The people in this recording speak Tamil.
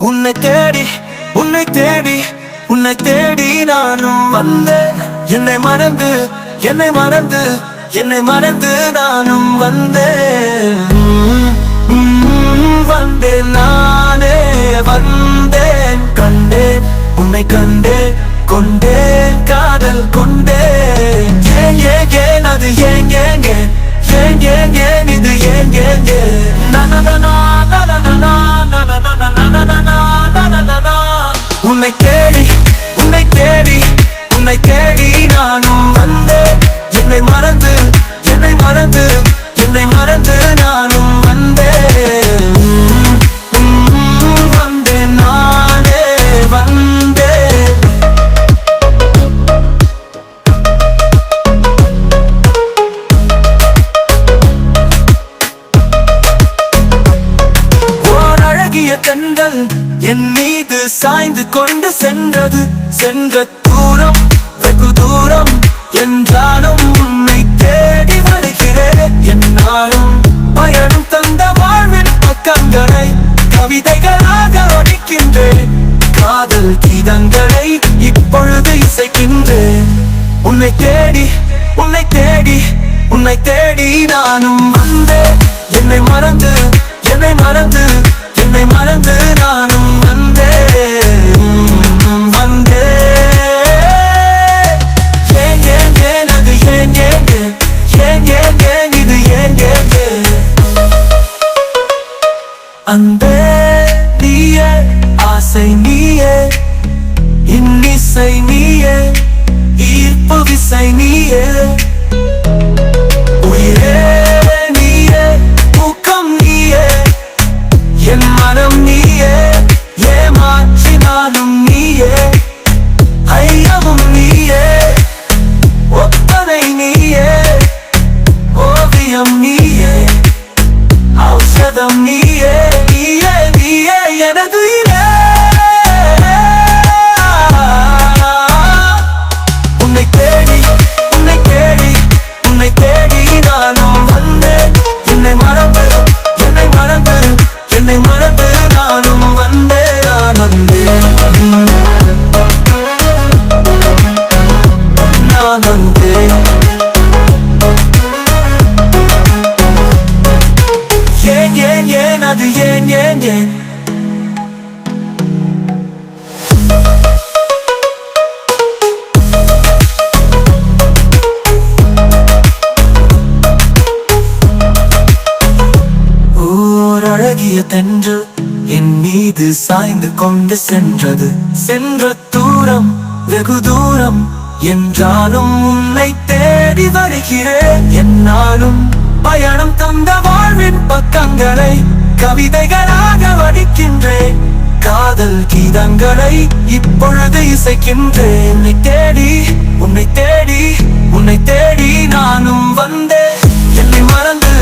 உன்னை தேடி உன்னை தேடி உன்னை தேடி நானும் வந்தேன். என்னை மறந்து என்னை மறந்து என்னை மறந்து நானும் வந்தேன். வந்தேன் நானே வந்தேன். கண்டேன் உன்னை கண்டேன் கொண்டேன் காதல் கொண்டேன். ஏன் ஏன் ஏன் அது ஏன் ஏன் ஏன் ஏன் ஏன் ஏன் இது ஏன் ஏன் ஏன் உன்னை தேடி உன்னை தேடி உன்னை தேடி நானும் வந்தேன். என்னை மறந்து என்னை மறந்து என்னை மறந்து நானும் வந்தேன். வந்தேன் நானே வந்தேன். ஓர் அழகிய கண்கள் என் மீது சாய்ந்து கொண்டு சென்றது. சென்ற தூரம் வெகு தூரம் என்றாலும் உன்னை தேடி வருகிறேன். என்னாலும் பயணம் தந்த வாழ்வின் பக்கங்களை கவிதைகளாக ஒடிக்கின்றேன். காதல் கீதங்களை இப்பொழுது இசைக்கின்றேன். உன்னை தேடி உன்னை தேடி உன்னை தேடி நானும் வந்தேன். என்னை மறந்து என்னை மறந்து என்னை மறந்து நானும் வந்தேன். வந்தேன். ஏன் ஏன் ஏன் அது ஏன் ஏன் ஏன் ஏன் ஏன் ஏன் இது ஏன் ஏன் ஏன் அன்பே நீயே ஆசை நீயே இன்னிசை நீயே ஈர்ப்பு விசை நீயே உயிரே நீயே ஊக்கம் நீயே என் மனம் நீயே ஏமாற்றினாலும் நீயே ஐயமும் நீயே ஒப்பனை நீயே ஓவியம் நீயே ஔஷதம் நீயே நீயே நீயே எனது உயிரே. உன்னை தேடி உன்னை தேடி உன்னை தேடி நானும் வந்தேன். என்னை மறந்து என்னை மறந்து என்னை மறந்து நானும் வந்தேன். நான் வந்தேன் நான் வந்தேன். ஏன் ஏன் ஏன் அது ஏன் ஏன் ஏன் ஓர் அழகிய தென்றல் என் மீது சாய்ந்து கொண்டு சென்றது. சென்ற தூரம் வெகு தூரம் என்றாலும் உன்னை தேடி வருகிறேன். என்னாலும் பயணம் தந்த வாழ்வின் பக்கங்களை கவிதைகளாக வடிக்கின்றேன். காதல் கீதங்களை இப்பொழுது இசைக்கின்றேன். உன்னை தேடி உன்னை தேடி உன்னை தேடி நானும் வந்தேன். என்னை மறந்து